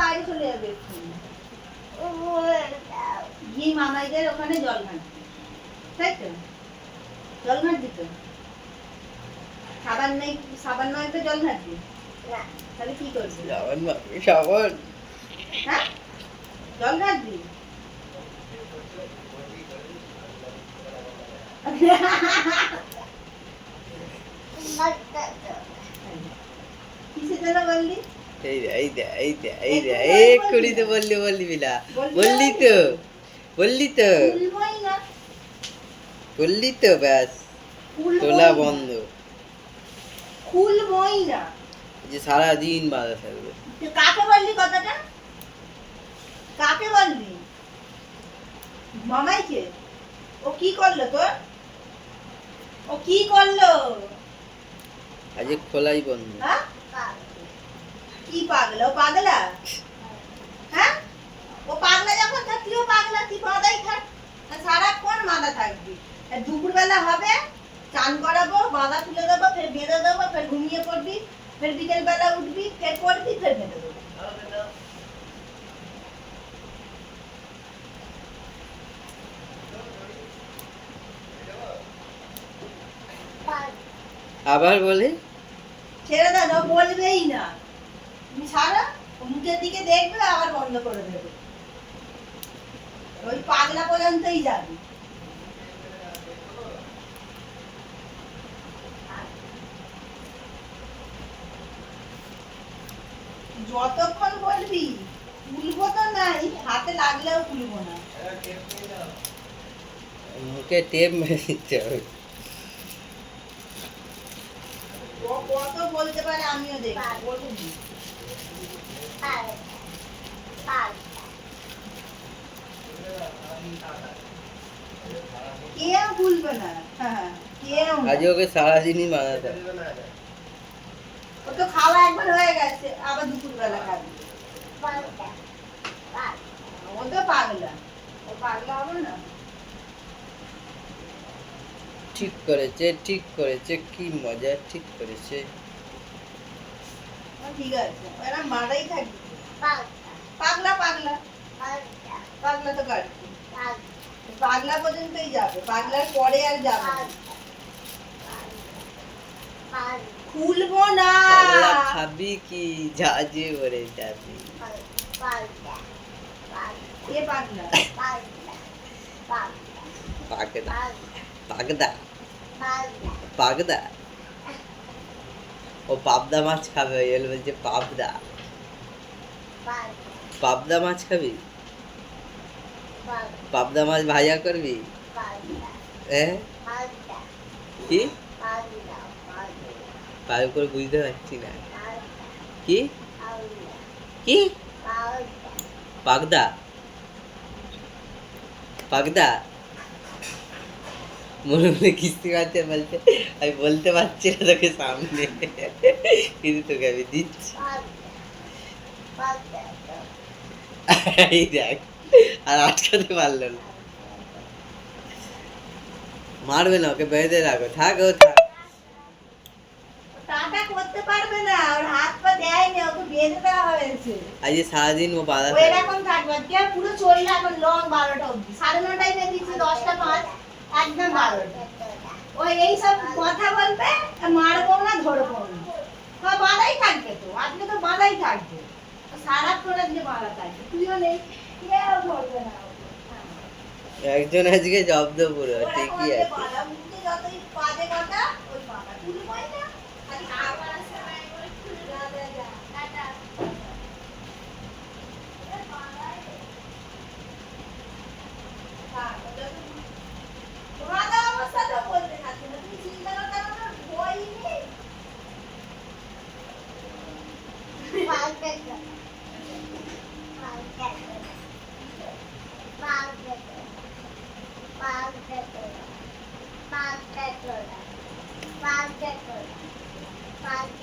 বাইরে চলে যাবে গিয়ে মামাইদের ওখানে জল ঘাটবি, তাই তো? জল ঘাটবি তো? সাবান নেই, সাবান নয় তো জল ঘাটবি না, তাহলে কি করবি? সাবান হ্যাঁ, জল ঘাটবি। কিসের জন্য বললি? এক্ষুনি তো বললি বিলা, বললি তো ব্যাস, তোলা বন্ধ। খুলবই না যে সারাদিন বাধা থাকবে। কাকে বললি কথাটা? কাকে বললি? মামাইকে? ও কি করলো তোর? ও কি করলো? আজ খোলাই বন্ধ। হ্যাঁ, কি পাগলা? ও পাগলা? হ্যাঁ, ও পাগলা যখন থাকলি ও পাগলা, তুই বাঁধাই থাক, সারাক্ষণ বাঁধা থাকবি। দুপুরবেলা হবে, চান করাবো, বাঁধা তুলে দেবো, ফের বেঁধে দেবো, ফের ঘুমিয়ে পড়বি, ফের বিকেল বেলা উঠবি, ফের পড়বি, ফের বেঁধে দেবো। আবার বলে ছেড়ে দেন, ও বলবেই না। তুমি সারা মুখের দিকে দেখবে আবার বন্ধ করে দেবে, ওই পাগলা পর্যন্তই যাবে। যতক্ষণ বলবি খুলবো তো নাই, হাতে লাগলেও খুলবো না। মুখে টেপ মেরে দিতে হবে। ও কত বলতে পারে আমিও দেখি, বলবি। কেউ ভুলবে না, হ্যাঁ, কেউ না। আজ ওকে সারাদিনই বানাতে হবে। ও তো খাওয়া একবার হয়ে গেছে, আবার দুপুরবেলা খাবে। ও তো পাগলা, ও পাগলা হবে না। ঠিক করেছে, কি মজা, ঠিক করেছে। ঠিক আছে, এরা মারাই থাকবে। পাগলা পাগলা পাগলা তো কাটছি, পাগলা পর্যন্তই যাবে, পাগলার পরে আর যাবে না। খুলবো না। পাগলা খাবি কি, জাজে ভরে যাবি। এ পাগলা পাগদা পাগদা পাগদা। ও পাবদা মাছ খাবে, এল বলছে পাবদা। পাবদা মাছ খাবি? পাবদা মাছ ভাজা করবি? হ্যাঁ, কি ভালো করে বুঝতে পারছি না। কি কি পাগদা পাগদা মনে মনে কিস্তি মারছে, বলছে আমি বলতে পারছি না তোকে সামনে, কিন্তু তোকে আমি দিচ্ছি। এই দেখ, আর আটকাতে পারলো না। মারবে না, ওকে বেঁধে রাখো, থাক ও থাক। টাটা করতে পারবে না, ওর হাত পা দেয়নি, ওকে বেঁধে দেওয়া হয়েছে। আজ সারাদিন ও বাধা ও থাকবে। এরকম থাকবে, কে পুরো চললে এখন লং 12টা অবধি, 9:30টায় বেঁধেছি, 10টা 5, একদম 12টা। ও এইসব কথা বলবে, মারবো না, ধরবো না, বাঁধাই থাকবে তো, আজকে তো বাঁধাই থাকবে, সারাক্ষণ আজকে বাঁধা থাকবে, তুইও নেই, কেউ ধরবে না। একজন আজকে জব্দ পুরো ঠিকই আছে। বাঁধা মুখে যতই বাজে কথা, ওই বাঁধা তুলবই না, খালি খাবার সময় করে যা যা যা টাটা। বাঁধা অবস্থাতে বলতে থাকবে না, তুমি চিন্তা করতে করতে ভয়ই নেই। Bye.